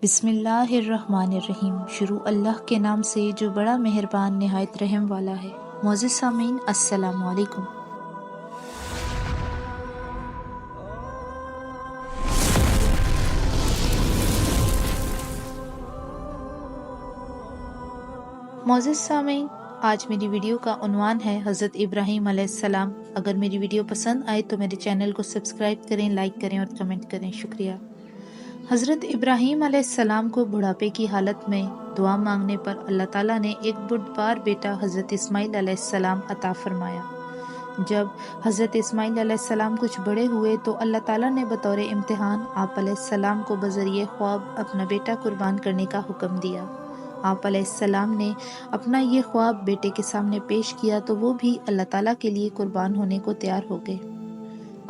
بسم اللہ الرحمن الرحیم۔ شروع اللہ کے نام سے جو بڑا مہربان نہایت رحم والا ہے۔ معزز سامعین، السلام علیکم۔ معزز سامعین، آج میری ویڈیو کا عنوان ہے حضرت ابراہیم علیہ السلام۔ اگر میری ویڈیو پسند آئے تو میرے چینل کو سبسکرائب کریں، لائک کریں اور کمنٹ کریں، شکریہ۔ حضرت ابراہیم علیہ السلام کو بڑھاپے کی حالت میں دعا مانگنے پر اللہ تعالیٰ نے ایک بردبار بیٹا حضرت اسماعیل علیہ السلام عطا فرمایا۔ جب حضرت اسماعیل علیہ السلام کچھ بڑے ہوئے تو اللہ تعالیٰ نے بطور امتحان آپ علیہ السلام کو بذریعہ خواب اپنا بیٹا قربان کرنے کا حکم دیا۔ آپ علیہ السلام نے اپنا یہ خواب بیٹے کے سامنے پیش کیا تو وہ بھی اللہ تعالیٰ کے لیے قربان ہونے کو تیار ہو گئے۔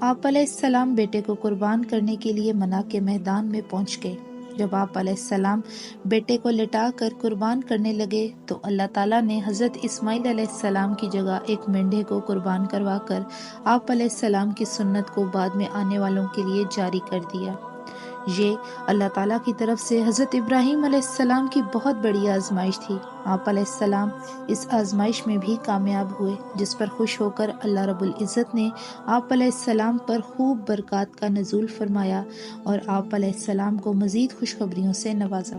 آپ علیہ السلام بیٹے کو قربان کرنے کے لیے منع کے میدان میں پہنچ گئے۔ جب آپ علیہ السلام بیٹے کو لٹا کر قربان کرنے لگے تو اللہ تعالیٰ نے حضرت اسماعیل علیہ السلام کی جگہ ایک مینڈھے کو قربان کروا کر آپ علیہ السلام کی سنت کو بعد میں آنے والوں کے لیے جاری کر دیا۔ یہ اللہ تعالیٰ کی طرف سے حضرت ابراہیم علیہ السلام کی بہت بڑی آزمائش تھی۔ آپ علیہ السلام اس آزمائش میں بھی کامیاب ہوئے، جس پر خوش ہو کر اللہ رب العزت نے آپ علیہ السلام پر خوب برکات کا نزول فرمایا اور آپ علیہ السلام کو مزید خوشخبریوں سے نوازا۔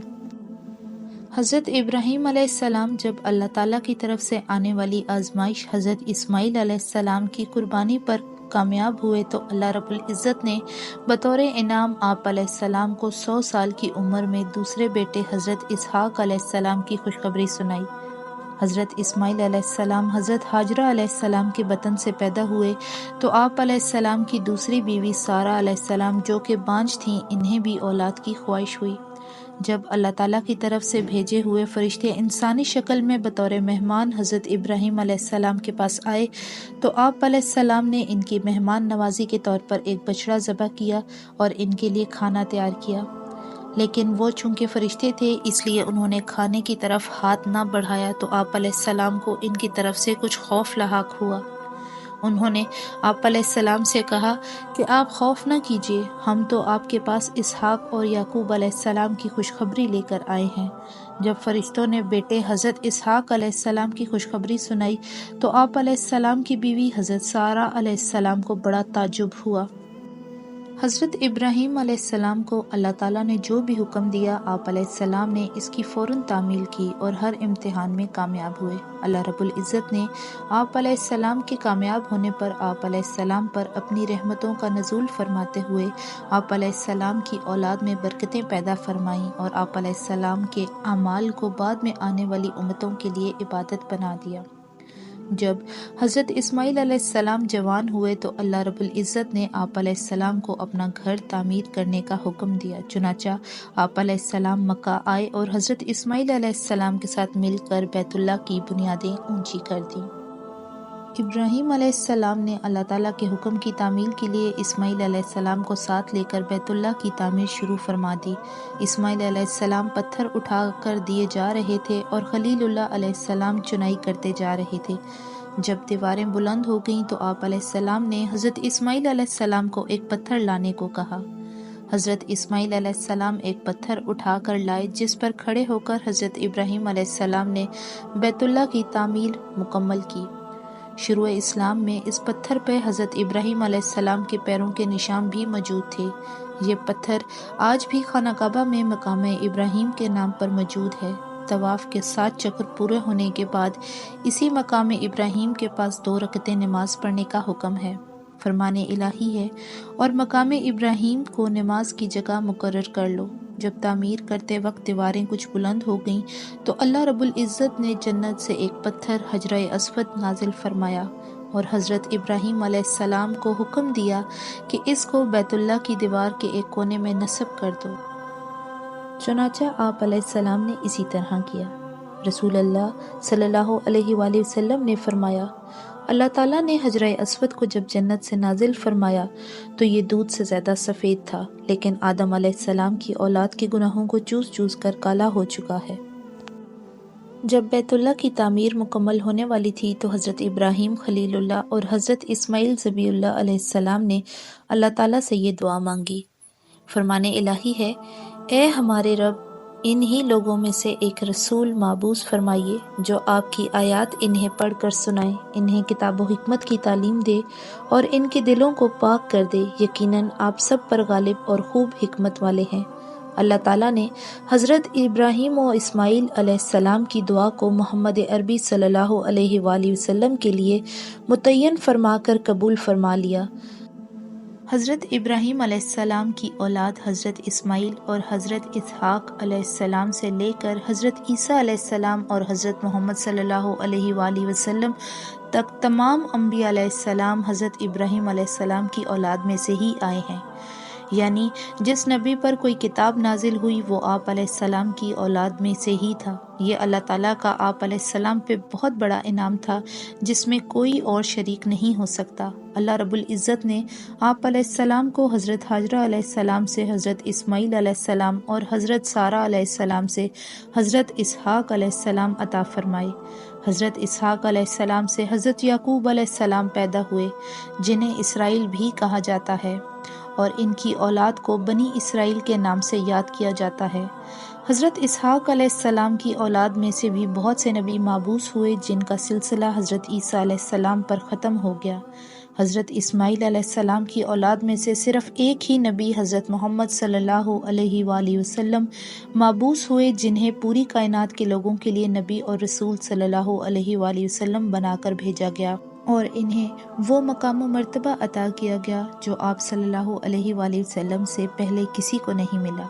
حضرت ابراہیم علیہ السلام جب اللہ تعالیٰ کی طرف سے آنے والی آزمائش حضرت اسماعیل علیہ السلام کی قربانی پر کامیاب ہوئے تو اللہ رب العزت نے بطور انعام آپ علیہ السلام کو 100 سال کی عمر میں دوسرے بیٹے حضرت اسحاق علیہ السلام کی خوشخبری سنائی۔ حضرت اسماعیل علیہ السلام حضرت ہاجرہ علیہ السلام کے بطن سے پیدا ہوئے تو آپ علیہ السلام کی دوسری بیوی سارہ علیہ السلام جو کہ بانجھ تھیں، انہیں بھی اولاد کی خواہش ہوئی۔ جب اللہ تعالیٰ کی طرف سے بھیجے ہوئے فرشتے انسانی شکل میں بطور مہمان حضرت ابراہیم علیہ السلام کے پاس آئے تو آپ علیہ السلام نے ان کی مہمان نوازی کے طور پر ایک بچڑا ذبح کیا اور ان کے لیے کھانا تیار کیا، لیکن وہ چونکہ فرشتے تھے اس لیے انہوں نے کھانے کی طرف ہاتھ نہ بڑھایا تو آپ علیہ السلام کو ان کی طرف سے کچھ خوف لاحق ہوا۔ انہوں نے آپ علیہ السلام سے کہا کہ آپ خوف نہ کیجیے، ہم تو آپ کے پاس اسحاق اور یعقوب علیہ السلام کی خوشخبری لے کر آئے ہیں۔ جب فرشتوں نے بیٹے حضرت اسحاق علیہ السلام کی خوشخبری سنائی تو آپ علیہ السلام کی بیوی حضرت سارہ علیہ السلام کو بڑا تعجب ہوا۔ حضرت ابراہیم علیہ السلام کو اللہ تعالیٰ نے جو بھی حکم دیا آپ علیہ السلام نے اس کی فوراً تعمیل کی اور ہر امتحان میں کامیاب ہوئے۔ اللہ رب العزت نے آپ علیہ السلام کے کامیاب ہونے پر آپ علیہ السلام پر اپنی رحمتوں کا نزول فرماتے ہوئے آپ علیہ السلام کی اولاد میں برکتیں پیدا فرمائیں اور آپ علیہ السلام کے اعمال کو بعد میں آنے والی امتوں کے لیے عبادت بنا دیا۔ جب حضرت اسماعیل علیہ السلام جوان ہوئے تو اللہ رب العزت نے آپ علیہ السلام کو اپنا گھر تعمیر کرنے کا حکم دیا، چنانچہ آپ علیہ السلام مکہ آئے اور حضرت اسماعیل علیہ السلام کے ساتھ مل کر بیت اللہ کی بنیادیں اونچی کر دیں۔ ابراہیم علیہ السلام نے اللہ تعالیٰ کے حکم کی تعمیل کے لیے اسماعیل علیہ السلام کو ساتھ لے کر بیت اللہ کی تعمیر شروع فرما دی۔ اسماعیل علیہ السلام پتھر اٹھا کر دیے جا رہے تھے اور خلیل اللہ علیہ السلام چنائی کرتے جا رہے تھے۔ جب دیواریں بلند ہو گئیں تو آپ علیہ السلام نے حضرت اسماعیل علیہ السلام کو ایک پتھر لانے کو کہا۔ حضرت اسماعیل علیہ السلام ایک پتھر اٹھا کر لائے جس پر کھڑے ہو کر حضرت ابراہیم علیہ السلام نے بیت اللہ کی تعمیر مکمل کی۔ شروع اسلام میں اس پتھر پہ حضرت ابراہیم علیہ السلام کے پیروں کے نشان بھی موجود تھے۔ یہ پتھر آج بھی خانہ کعبہ میں مقام ابراہیم کے نام پر موجود ہے۔ طواف کے 7 چکر پورے ہونے کے بعد اسی مقام ابراہیم کے پاس 2 رکعتیں نماز پڑھنے کا حکم ہے۔ فرمان الہی ہے اور مقام ابراہیم کو نماز کی جگہ مقرر کر لو۔ جب تعمیر کرتے وقت دیواریں کچھ بلند ہو گئیں تو اللہ رب العزت نے جنت سے ایک پتھر حجرہ اسود نازل فرمایا اور حضرت ابراہیم علیہ السلام کو حکم دیا کہ اس کو بیت اللہ کی دیوار کے ایک کونے میں نصب کر دو۔ چنانچہ آپ علیہ السلام نے اسی طرح کیا۔ رسول اللہ صلی اللہ علیہ وآلہ وسلم نے فرمایا، اللہ تعالیٰ نے حجرہ اسود کو جب جنت سے نازل فرمایا تو یہ دودھ سے زیادہ سفید تھا، لیکن آدم علیہ السلام کی اولاد کے گناہوں کو چوس چوس کر کالا ہو چکا ہے۔ جب بیت اللہ کی تعمیر مکمل ہونے والی تھی تو حضرت ابراہیم خلیل اللہ اور حضرت اسماعیل ذبیح اللہ علیہ السلام نے اللہ تعالیٰ سے یہ دعا مانگی۔ فرمان الہی ہے، اے ہمارے رب، انہی لوگوں میں سے ایک رسول مابعوث فرمائیے جو آپ کی آیات انہیں پڑھ کر سنائے، انہیں کتاب و حکمت کی تعلیم دے اور ان کے دلوں کو پاک کر دے۔ یقیناً آپ سب پر غالب اور خوب حکمت والے ہیں۔ اللہ تعالیٰ نے حضرت ابراہیم و اسماعیل علیہ السلام کی دعا کو محمد عربی صلی اللہ علیہ وآلہ وسلم کے لیے متعین فرما کر قبول فرما لیا۔ حضرت ابراہیم علیہ السلام کی اولاد حضرت اسماعیل اور حضرت اسحاق علیہ السلام سے لے کر حضرت عیسیٰ علیہ السلام اور حضرت محمد صلی اللہ علیہ وآلہ وسلم تک تمام انبیاء علیہ السلام حضرت ابراہیم علیہ السلام کی اولاد میں سے ہی آئے ہیں، یعنی جس نبی پر کوئی کتاب نازل ہوئی وہ آپ علیہ السلام کی اولاد میں سے ہی تھا۔ یہ اللہ تعالیٰ کا آپ علیہ السلام پہ بہت بڑا انعام تھا جس میں کوئی اور شریک نہیں ہو سکتا۔ اللہ رب العزت نے آپ علیہ السلام کو حضرت ہاجرہ علیہ السلام سے حضرت اسماعیل علیہ السلام اور حضرت سارہ علیہ السلام سے حضرت اسحاق علیہ السلام عطا فرمائے۔ حضرت اسحاق علیہ السلام سے حضرت یعقوب علیہ السلام پیدا ہوئے جنہیں اسرائیل بھی کہا جاتا ہے، اور ان کی اولاد کو بنی اسرائیل کے نام سے یاد کیا جاتا ہے۔ حضرت اسحاق علیہ السلام کی اولاد میں سے بھی بہت سے نبی مابعوث ہوئے جن کا سلسلہ حضرت عیسیٰ علیہ السلام پر ختم ہو گیا۔ حضرت اسماعیل علیہ السلام کی اولاد میں سے صرف ایک ہی نبی حضرت محمد صلی اللہ علیہ وآلہ وسلم مابعوث ہوئے جنہیں پوری کائنات کے لوگوں کے لیے نبی اور رسول صلی اللہ علیہ وآلہ وسلم بنا کر بھیجا گیا، اور انہیں وہ مقام و مرتبہ عطا کیا گیا جو آپ صلی اللہ علیہ وآلہ وسلم سے پہلے کسی کو نہیں ملا۔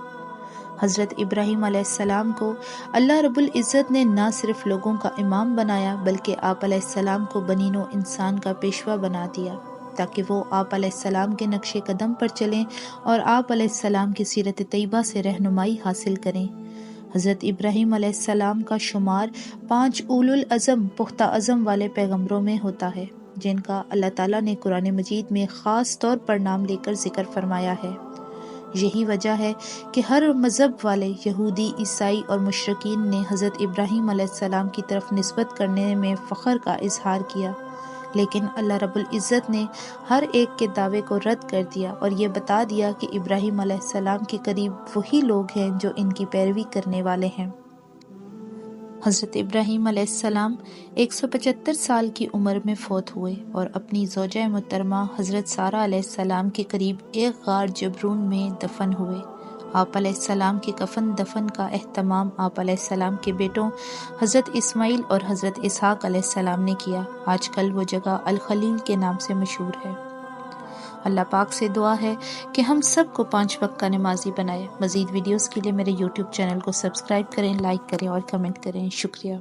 حضرت ابراہیم علیہ السلام کو اللہ رب العزت نے نہ صرف لوگوں کا امام بنایا بلکہ آپ علیہ السلام کو بنی نوع انسان کا پیشوا بنا دیا تاکہ وہ آپ علیہ السلام کے نقش قدم پر چلیں اور آپ علیہ السلام کی سیرت طیبہ سے رہنمائی حاصل کریں۔ حضرت ابراہیم علیہ السلام کا شمار 5 اولو العزم پختہ عزم والے پیغمبروں میں ہوتا ہے جن کا اللہ تعالیٰ نے قرآن مجید میں خاص طور پر نام لے کر ذکر فرمایا ہے۔ یہی وجہ ہے کہ ہر مذہب والے یہودی، عیسائی اور مشرکین نے حضرت ابراہیم علیہ السلام کی طرف نسبت کرنے میں فخر کا اظہار کیا، لیکن اللہ رب العزت نے ہر ایک کے دعوے کو رد کر دیا اور یہ بتا دیا کہ ابراہیم علیہ السلام کے قریب وہی لوگ ہیں جو ان کی پیروی کرنے والے ہیں۔ حضرت ابراہیم علیہ السلام 175 سال کی عمر میں فوت ہوئے اور اپنی زوجہ محترمہ حضرت سارہ علیہ السلام کے قریب ایک غار جبرون میں دفن ہوئے۔ آپ علیہ السلام کے کفن دفن کا اہتمام آپ علیہ السلام کے بیٹوں حضرت اسماعیل اور حضرت اسحاق علیہ السلام نے کیا۔ آج کل وہ جگہ الخلیل کے نام سے مشہور ہے۔ اللہ پاک سے دعا ہے کہ ہم سب کو 5 وقت کا نمازی بنائے۔ مزید ویڈیوز کے لیے میرے یوٹیوب چینل کو سبسکرائب کریں، لائک کریں اور کمنٹ کریں۔ شکریہ۔